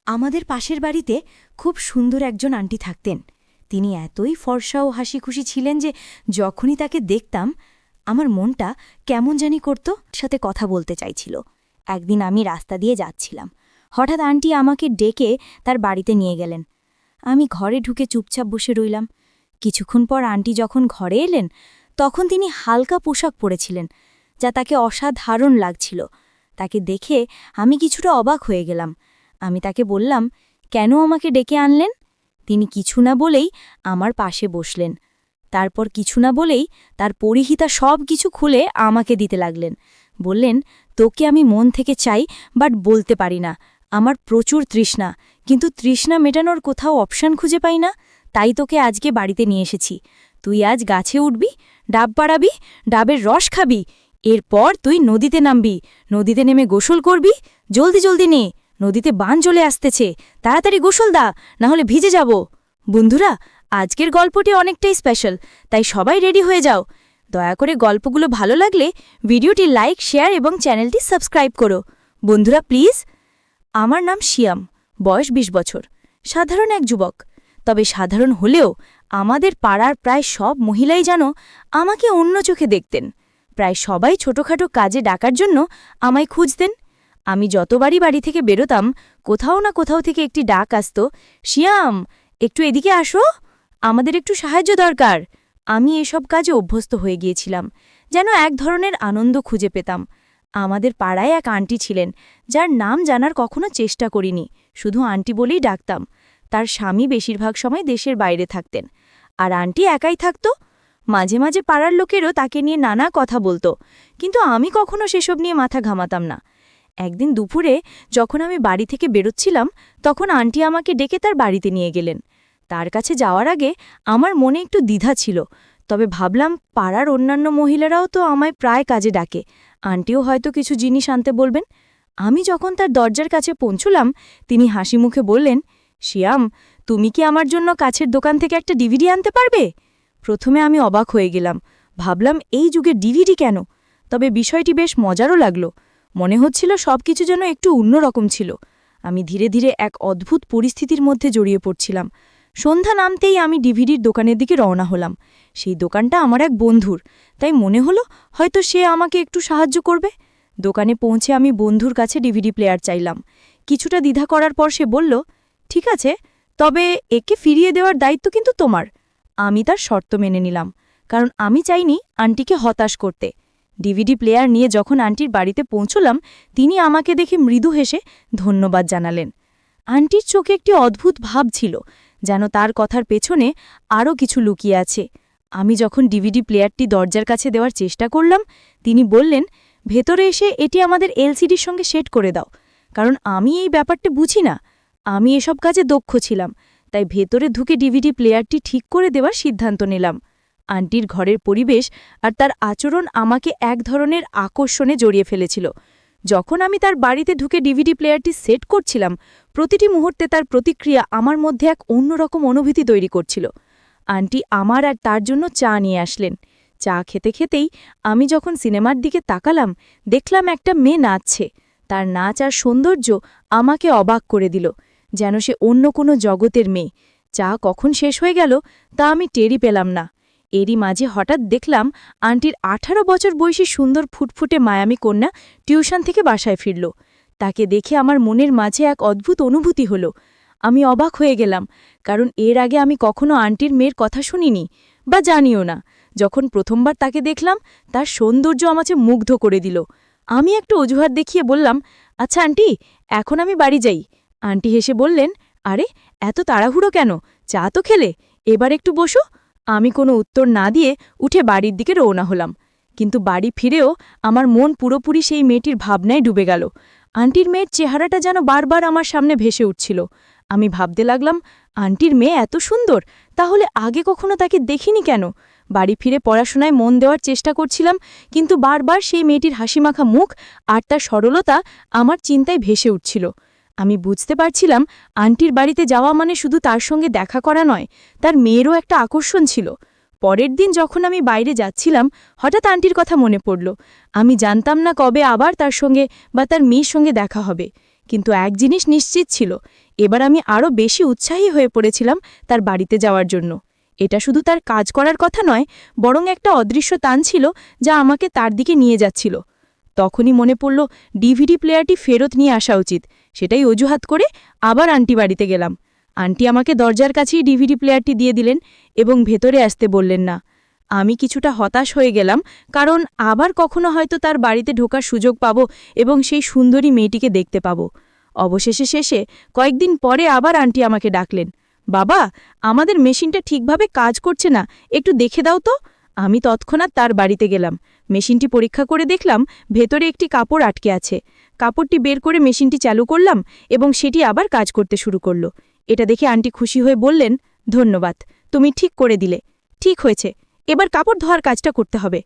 আমাদের পাশের বাড়িতে খুব সুন্দর একজন আন্টি থাকতেন। তিনি এতই ফর্সা ও হাসিখুশি ছিলেন যে যখনই তাকে দেখতাম আমার মনটা কেমন জানি করত, সাথে কথা বলতে চাইছিল। একদিন আমি রাস্তা দিয়ে যাচ্ছিলাম, হঠাৎ আন্টি আমাকে ডেকে তার বাড়িতে নিয়ে গেলেন। আমি ঘরে ঢুকে চুপচাপ বসে রইলাম। কিছুক্ষণ পর আন্টি যখন ঘরে এলেন তখন তিনি হালকা পোশাক পরেছিলেন, যা তাকে অসাধারণ লাগছিল। তাকে দেখে আমি কিছুটা অবাক হয়ে গেলাম। আমি তাকে বললাম, কেন আমাকে ডেকে আনলেন? তিনি কিছু না বলেই আমার পাশে বসলেন। তারপর কিছু না বলেই তার পরিহিতা সব কিছু খুলে আমাকে দিতে লাগলেন। বললেন, তোকে আমি মন থেকে চাই, বাট বলতে পারি না। আমার প্রচুর তৃষ্ণা, কিন্তু তৃষ্ণা মেটানোর কোথাও অপশান খুঁজে পাই না। তাই তোকে আজকে বাড়িতে নিয়ে এসেছি। তুই আজ গাছে উঠবি, ডাব পাড়াবি, ডাবের রস খাবি। এরপর তুই নদীতে নামবি, নদীতে নেমে গোসল করবি। জলদি জলদি নে, নদীতে বান চলে আসতেছে, তাড়াতাড়ি গোসল দা, নাহলে ভিজে যাব। বন্ধুরা, আজকের গল্পটি অনেকটাই স্পেশাল, তাই সবাই রেডি হয়ে যাও। দয়া করে গল্পগুলো ভালো লাগলে ভিডিওটি লাইক, শেয়ার এবং চ্যানেলটি সাবস্ক্রাইব করো। বন্ধুরা প্লিজ। আমার নাম শিয়াম, বয়স ২০ বছর, সাধারণ এক যুবক। তবে সাধারণ হলেও আমাদের পাড়ার প্রায় সব মহিলাই যেন আমাকে অন্য চোখে দেখতেন। প্রায় সবাই ছোটখাটো কাজে ডাকার জন্য আমায় খুঁজতেন। আমি যতবারই বাড়ি থেকে বেরোতাম, কোথাও না কোথাও থেকে একটি ডাক আসত, শিয়াম, একটু এদিকে আসো, আমাদের একটু সাহায্য দরকার। আমি এসব কাজে অভ্যস্ত হয়ে গিয়েছিলাম, যেন এক ধরনের আনন্দ খুঁজে পেতাম। আমাদের পাড়ায় এক আন্টি ছিলেন, যার নাম জানার কখনো চেষ্টা করিনি, শুধু আন্টি বলেই ডাকতাম। তার স্বামী বেশিরভাগ সময় দেশের বাইরে থাকতেন, আর আন্টি একাই থাকত। মাঝে মাঝে পাড়ার লোকেরও তাকে নিয়ে নানা কথা বলতো, কিন্তু আমি কখনো সেসব নিয়ে মাথা ঘামাতাম না। একদিন দুপুরে যখন আমি বাড়ি থেকে বেরোচ্ছিলাম, তখন আন্টি আমাকে ডেকে তার বাড়িতে নিয়ে গেলেন। তার কাছে যাওয়ার আগে আমার মনে একটু দ্বিধা ছিল, তবে ভাবলাম পাড়ার অন্যান্য মহিলারাও তো আমায় প্রায় কাজে ডাকে, আন্টিও হয়তো কিছু জিনিস আনতে বলবেন। আমি যখন তার দরজার কাছে পৌঁছলাম, তিনি হাসি মুখে বললেন, শিয়াম, তুমি কি আমার জন্য কাছের দোকান থেকে একটা ডিভিডি আনতে পারবে? প্রথমে আমি অবাক হয়ে গেলাম, ভাবলাম এই যুগে ডিভিডি কেন? তবে বিষয়টি বেশ মজারও লাগল। মনে হচ্ছিল সবকিছু যেন একটু অন্যরকম ছিল। আমি ধীরে ধীরে এক অদ্ভুত পরিস্থিতির মধ্যে জড়িয়ে পড়ছিলাম। সন্ধ্যা নামতেই আমি ডিভিডির দোকানের দিকে রওনা হলাম। সেই দোকানটা আমার এক বন্ধুর, তাই মনে হলো হয়তো সে আমাকে একটু সাহায্য করবে। দোকানে পৌঁছে আমি বন্ধুর কাছে ডিভিডি প্লেয়ার চাইলাম। কিছুটা দ্বিধা করার পর সে বলল, ঠিক আছে, তবে একে ফিরিয়ে দেওয়ার দায়িত্ব কিন্তু তোমার। আমি তার শর্ত মেনে নিলাম, কারণ আমি চাইনি আন্টিকে হতাশ করতে। ডিভিডি প্লেয়ার নিয়ে যখন আন্টির বাড়িতে পৌঁছলাম, তিনি আমাকে দেখে মৃদু হেসে ধন্যবাদ জানালেন। আন্টির চোখে একটি অদ্ভুত ভাব ছিল, যেন তার কথার পেছনে আরও কিছু লুকিয়ে আছে। আমি যখন ডিভিডি প্লেয়ারটি দরজার কাছে দেওয়ার চেষ্টা করলাম, তিনি বললেন, ভেতরে এসে এটি আমাদের এলসিডির সঙ্গে সেট করে দাও, কারণ আমি এই ব্যাপারটা বুঝি না। আমি এসব কাজে দক্ষ ছিলাম, তাই ভেতরে ঢুকে ডিভিডি প্লেয়ারটি ঠিক করে দেওয়ার সিদ্ধান্ত নিলাম। আন্টির ঘরের পরিবেশ আর তার আচরণ আমাকে এক ধরনের আকর্ষণে জড়িয়ে ফেলেছিল। যখন আমি তার বাড়িতে ঢুকে ডিভিডি প্লেয়ারটি সেট করছিলাম, প্রতিটি মুহূর্তে তার প্রতিক্রিয়া আমার মধ্যে এক অন্যরকম অনুভূতি তৈরি করছিল। আন্টি আমার আর তার জন্য চা নিয়ে আসলেন। চা খেতে খেতেই আমি যখন সিনেমার দিকে তাকালাম, দেখলাম একটা মেয়ে নাচছে। তার নাচ আর সৌন্দর্য আমাকে অবাক করে দিল, যেন সে অন্য কোনো জগতের মেয়ে। চা কখন শেষ হয়ে গেল তা আমি টেরই পেলাম না। এরই মাঝে হঠাৎ দেখলাম আন্টির ১৮ বছর বয়সী সুন্দর ফুটফুটে মায়ামি কন্যা টিউশন থেকে বাসায় ফিরল। তাকে দেখে আমার মনের মাঝে এক অদ্ভুত অনুভূতি হল। আমি অবাক হয়ে গেলাম, কারণ এর আগে আমি কখনো আন্টির মেয়ের কথা শুনিনি বা জানিও না। যখন প্রথমবার তাকে দেখলাম, তার সৌন্দর্য আমাকে মুগ্ধ করে দিল। আমি একটু অজুহাত দেখিয়ে বললাম, আচ্ছা আন্টি, এখন আমি বাড়ি যাই। আন্টি হেসে বললেন, আরে এত তাড়াহুড়ো কেন? চা তো খেলে, এবার একটু বসো। আমি কোনো উত্তর না দিয়ে উঠে বাড়ির দিকে রওনা হলাম। কিন্তু বাড়ি ফিরেও আমার মন পুরোপুরি সেই মেয়েটির ভাবনায় ডুবে গেল। আন্টির মেয়ের চেহারাটা যেন বারবার আমার সামনে ভেসে উঠছিল। আমি ভাবতে লাগলাম, আন্টির মেয়ে এত সুন্দর, তাহলে আগে কখনো তাকে দেখিনি কেন? বাড়ি ফিরে পড়াশোনায় মন দেওয়ার চেষ্টা করছিলাম, কিন্তু বারবার সেই মেয়েটির হাসিমাখা মুখ আর তার সরলতা আমার চিন্তায় ভেসে উঠছিল। আমি বুঝতে পারছিলাম আন্টির বাড়িতে যাওয়া মানে শুধু তার সঙ্গে দেখা করা নয়, তার মেয়েরও একটা আকর্ষণ ছিল। পরের দিন যখন আমি বাইরে যাচ্ছিলাম, হঠাৎ আন্টির কথা মনে পড়ল। আমি জানতাম না কবে আবার তার সঙ্গে বা তার মেয়ের সঙ্গে দেখা হবে, কিন্তু এক জিনিস নিশ্চিত ছিল, এবার আমি আরও বেশি উৎসাহী হয়ে পড়েছিলাম তার বাড়িতে যাওয়ার জন্য। এটা শুধু তার কাজ করার কথা নয়, বরং একটা অদৃশ্য টান ছিল যা আমাকে তার দিকে নিয়ে যাচ্ছিল। তখনই মনে পড়ল ডিভিডি প্লেয়ারটি ফেরত নিয়ে আসা উচিত। সেটাই অজুহাত করে আবার আন্টি বাড়িতে গেলাম। আন্টি আমাকে দরজার কাছেই ডিভিডি প্লেয়ারটি দিয়ে দিলেন এবং ভেতরে আসতে বললেন না। আমি কিছুটা হতাশ হয়ে গেলাম, কারণ আবার কখনো হয়তো তার বাড়িতে ঢোকার সুযোগ পাব এবং সেই সুন্দরী মেয়েটিকে দেখতে পাব। শেষে কয়েকদিন পরে আবার আন্টি আমাকে ডাকলেন, বাবা, আমাদের মেশিনটা ঠিকভাবে কাজ করছে না, একটু দেখে দাও তো। আমি তৎক্ষণাৎ তার বাড়িতে গেলাম। মেশিনটি পরীক্ষা করে দেখলাম ভেতরে একটি কাপড় আটকে আছে। কাপড়টি বের করে মেশিনটি চালু করলাম এবং সেটি আবার কাজ করতে শুরু করল। এটা দেখে আন্টি খুশি হয়ে বললেন, ধন্যবাদ, তুমি ঠিক করে দিলে। ঠিক হয়েছে, এবার কাপড় ধোয়ার কাজটা করতে হবে।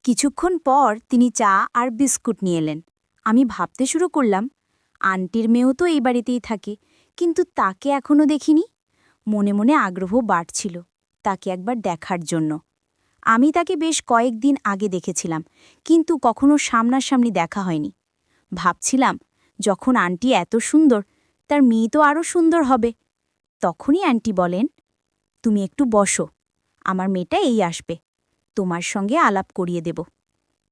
কিছুক্ষণ পর তিনি চা আর বিস্কুট নিয়ে এলেন। আমি ভাবতে শুরু করলাম, আন্টির মেয়েও তো এই বাড়িতেই থাকে, কিন্তু তাকে এখনও দেখিনি। মনে মনে আগ্রহ বাড়ছিল তাকে একবার দেখার জন্য। আমি তাকে বেশ কয়েকদিন আগে দেখেছিলাম, কিন্তু কখনো সামনাসামনি দেখা হয়নি। ভাবছিলাম, যখন আন্টি এত সুন্দর, তার মেয়ে তো আরও সুন্দর হবে। তখনই আন্টি বলেন, তুমি একটু বসো, আমার মেয়েটা এই আসবে, তোমার সঙ্গে আলাপ করিয়ে দেব।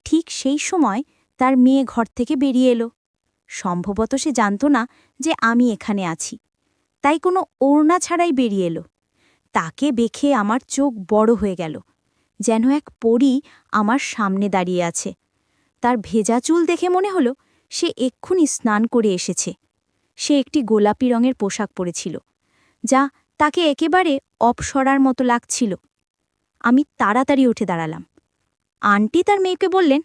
ঠিক সেই সময় তার মেয়ে ঘর থেকে বেরিয়ে এলো। সম্ভবত সে জানত না যে আমি এখানে আছি, তাই কোনো ওড়না ছাড়াই বেরিয়ে এলো। তাকে দেখে আমার চোখ বড় হয়ে গেল, যেন এক পরী আমার সামনে দাঁড়িয়ে আছে। তার ভেজা চুল দেখে মনে হলো সে এক্ষুনি স্নান করে এসেছে। সে একটি গোলাপি রঙের পোশাক পরেছিল, যা তাকে একেবারে অপসরার মতো লাগছিল। আমি তাড়াতাড়ি উঠে দাঁড়ালাম। আন্টি তার মেয়েকে বললেন,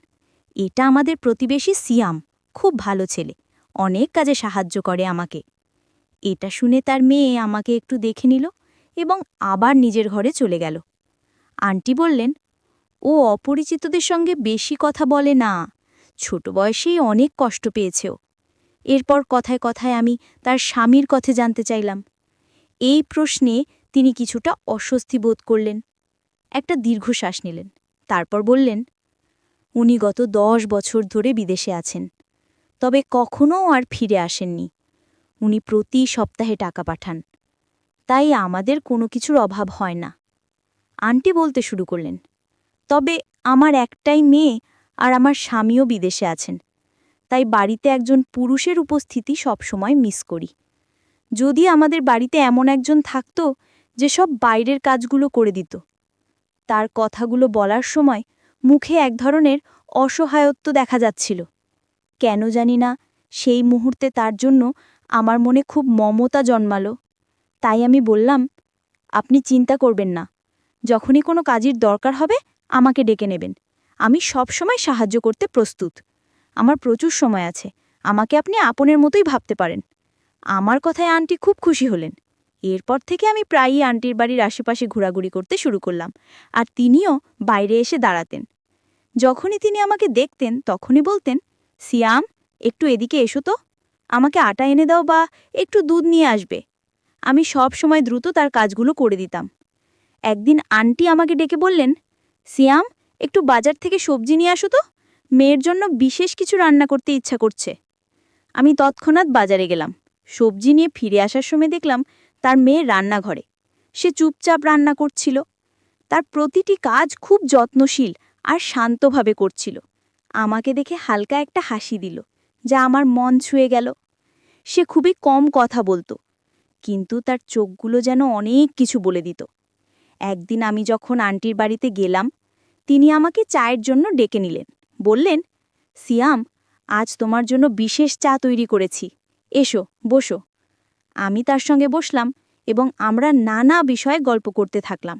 এটা আমাদের প্রতিবেশী সিয়াম, খুব ভালো ছেলে, অনেক কাজে সাহায্য করে আমাকে। এটা শুনে তার মেয়ে আমাকে একটু দেখে নিল এবং আবার নিজের ঘরে চলে গেল। আন্টি বললেন, ও অপরিচিতদের সঙ্গে বেশি কথা বলে না, ছোট বয়সেই অনেক কষ্ট পেয়েছে ও। এরপর কথায় কথায় আমি তার স্বামীর কথা জানতে চাইলাম। এই প্রশ্নে তিনি কিছুটা অস্বস্তি বোধ করলেন, একটা দীর্ঘশ্বাস নিলেন, তারপর বললেন, উনি গত 10 বছর ধরে বিদেশে আছেন, তবে কখনও আর ফিরে আসেননি। উনি প্রতি সপ্তাহে টাকা পাঠান, তাই আমাদের কোনো কিছুর অভাব হয় না। আন্টি বলতে শুরু করলেন, তবে আমার একটাই মেয়ে আর আমার স্বামীও বিদেশে আছেন, তাই বাড়িতে একজন পুরুষের উপস্থিতি সবসময় মিস করি। যদি আমাদের বাড়িতে এমন একজন থাকত যে সব বাইরের কাজগুলো করে দিত। তার কথাগুলো বলার সময় মুখে এক ধরনের অসহায়ত্ব দেখা যাচ্ছিল। কেন জানি না, সেই মুহূর্তে তার জন্য আমার মনে খুব মমতা জন্মালো। তাই আমি বললাম, আপনি চিন্তা করবেন না, যখনই কোনো কাজের দরকার হবে আমাকে ডেকে নেবেন, আমি সব সময় সাহায্য করতে প্রস্তুত। আমার প্রচুর সময় আছে, আমাকে আপনি আপনের মতোই ভাবতে পারেন। আমার কথায় আন্টি খুব খুশি হলেন। এরপর থেকে আমি প্রায়ই আন্টির বাড়ির আশেপাশে ঘোরাঘুরি করতে শুরু করলাম, আর তিনিও বাইরে এসে দাঁড়াতেন। যখনই তিনি আমাকে দেখতেন তখনই বলতেন, সিয়াম, একটু এদিকে এসো তো, আমাকে আটা এনে দাও বা একটু দুধ নিয়ে আসবে। আমি সব সময় দ্রুত তার কাজগুলো করে দিতাম। একদিন আন্টি আমাকে ডেকে বললেন, সিয়াম, একটু বাজার থেকে সবজি নিয়ে আসো তো, মেয়ের জন্য বিশেষ কিছু রান্না করতে ইচ্ছা করছে। আমি তৎক্ষণাৎ বাজারে গেলাম। সবজি নিয়ে ফিরে আসার সময় দেখলাম তার মেয়ে রান্নাঘরে। সে চুপচাপ রান্না করছিল। তার প্রতিটি কাজ খুব যত্নশীল আর শান্তভাবে করছিল। আমাকে দেখে হালকা একটা হাসি দিল, যা আমার মন ছুঁয়ে গেল। সে খুবই কম কথা বলতো, কিন্তু তার চোখগুলো যেন অনেক কিছু বলে দিত। একদিন আমি যখন আন্টির বাড়িতে গেলাম, তিনি আমাকে চায়ের জন্য ডেকে নিলেন। বললেন, সিয়াম, আজ তোমার জন্য বিশেষ চা তৈরি করেছি, এসো, বসো। আমি তার সঙ্গে বসলাম এবং আমরা নানা বিষয়ে গল্প করতে থাকলাম।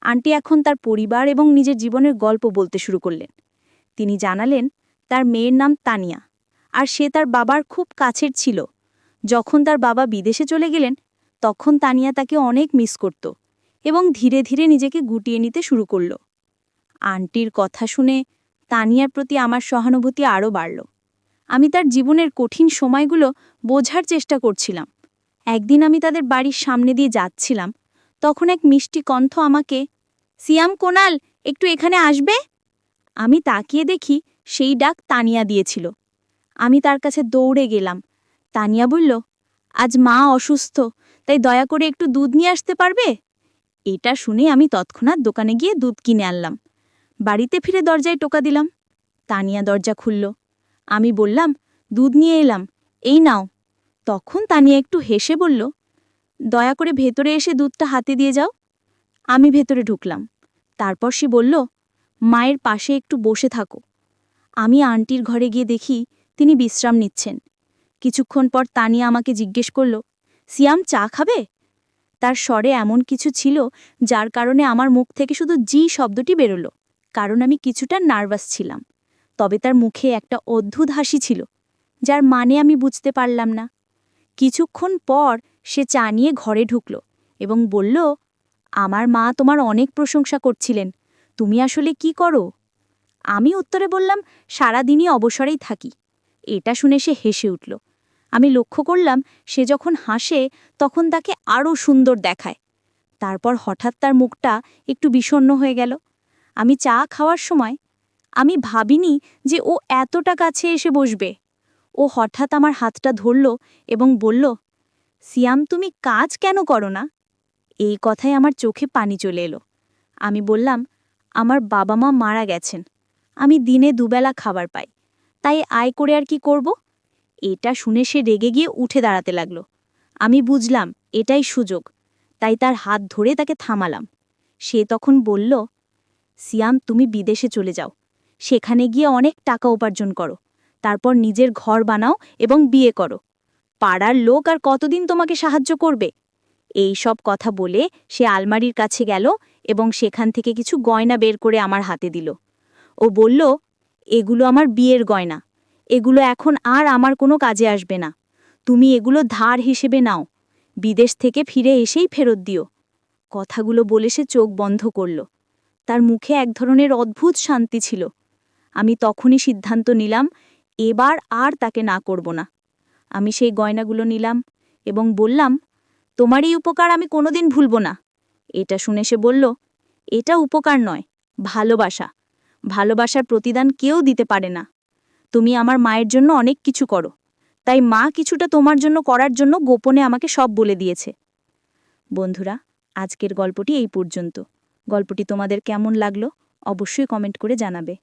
আন্টি এখন তার পরিবার এবং নিজের জীবনের গল্প বলতে শুরু করলেন। তিনি জানালেন তার মেয়ের নাম তানিয়া, আর সে তার বাবার খুব কাছের ছিল। যখন তার বাবা বিদেশে চলে গেলেন, তখন তানিয়া তাকে অনেক মিস করত এবং ধীরে ধীরে নিজেকে গুটিয়ে নিতে শুরু করল। আন্টির কথা শুনে তানিয়ার প্রতি আমার সহানুভূতি আরও বাড়ল। আমি তার জীবনের কঠিন সময়গুলো বোঝার চেষ্টা করছিলাম। একদিন আমি তাদের বাড়ির সামনে দিয়ে যাচ্ছিলাম, তখন এক মিষ্টি কণ্ঠ আমাকে, সিয়াম, কোনাল, একটু এখানে আসবে। আমি তাকিয়ে দেখি সেই ডাক তানিয়া দিয়েছিল। আমি তার কাছে দৌড়ে গেলাম, তানিয়া বলল, আজ মা অসুস্থ, তাই দয়া করে একটু দুধ নিয়ে আসতে পারবে? এটা শুনে আমি তৎক্ষণাৎ দোকানে গিয়ে দুধ কিনে আনলাম। বাড়িতে ফিরে দরজায় টোকা দিলাম। তানিয়া দরজা খুলল। আমি বললাম, দুধ নিয়ে এলাম, এই নাও। তখন তানিয়া একটু হেসে বলল, দয়া করে ভেতরে এসে দুধটা হাতে দিয়ে যাও। আমি ভেতরে ঢুকলাম। তারপর সে বলল, মায়ের পাশে একটু বসে থাকো। আমি আন্টির ঘরে গিয়ে দেখি তিনি বিশ্রাম নিচ্ছেন। কিছুক্ষণ পর তানিয়া আমাকে জিজ্ঞেস করল, সিয়াম চা খাবে? তার স্বরে এমন কিছু ছিল যার কারণে আমার মুখ থেকে শুধু জি শব্দটি বেরোলো, কারণ আমি কিছুটা নার্ভাস ছিলাম। তবে তার মুখে একটা অদ্ভুত হাসি ছিল, যার মানে আমি বুঝতে পারলাম না। কিছুক্ষণ পর সে চা নিয়ে ঘরে ঢুকল এবং বলল, আমার মা তোমার অনেক প্রশংসা করছিলেন, তুমি আসলে কি করো? আমি উত্তরে বললাম, সারাদিনই অবসরেই থাকি। এটা শুনে সে হেসে উঠল। আমি লক্ষ্য করলাম সে যখন হাসে তখন তাকে আরও সুন্দর দেখায়। তারপর হঠাৎ তার মুখটা একটু বিষণ্ণ হয়ে গেল। আমি চা খাওয়ার সময় আমি ভাবিনি যে ও এতটা কাছে এসে বসবে। ও হঠাৎ আমার হাতটা ধরল এবং বলল, সিয়াম তুমি কাজ কেন করো না? এই কথায় আমার চোখে পানি চলে এলো। আমি বললাম, আমার বাবা মা মারা গেছেন, আমি দিনে দুবেলা খাবার পাই, তাই আয় করে আর কি করব? এটা শুনে সে রেগে গিয়ে উঠে দাঁড়াতে লাগল। আমি বুঝলাম এটাই সুযোগ, তাই তার হাত ধরে তাকে থামালাম। সে তখন বলল, সিয়াম তুমি বিদেশে চলে যাও, সেখানে গিয়ে অনেক টাকা উপার্জন করো, তারপর নিজের ঘর বানাও এবং বিয়ে করো। পাড়ার লোক আর কতদিন তোমাকে সাহায্য করবে? এই সব কথা বলে সে আলমারির কাছে গেল এবং সেখান থেকে কিছু গয়না বের করে আমার হাতে দিল। ও বলল, এগুলো আমার বিয়ের গয়না, এগুলো এখন আর আমার কোনো কাজে আসবে না, তুমি এগুলো ধার হিসেবে নাও, বিদেশ থেকে ফিরে এসেই ফেরত দিও। কথাগুলো বলে সে চোখ বন্ধ করল। তার মুখে এক ধরনের অদ্ভুত শান্তি ছিল। আমি তখনই সিদ্ধান্ত নিলাম, এবার আর তাকে না করব না। আমি সেই গয়নাগুলো নিলাম এবং বললাম, তোমার এই উপকার আমি কোনোদিন ভুলব না। এটা শুনে সে বলল, এটা উপকার নয়, ভালোবাসা। ভালোবাসার প্রতিদান কেউ দিতে পারে না। তুমি আমার মায়ের জন্য অনেক কিছু করো, তাই মা কিছুটা তোমার জন্য করার জন্য গোপনে আমাকে সব বলে দিয়েছে। বন্ধুরা, আজকের গল্পটি এই পর্যন্ত। গল্পটি তোমাদের কেমন লাগলো অবশ্যই কমেন্ট করে জানাবে।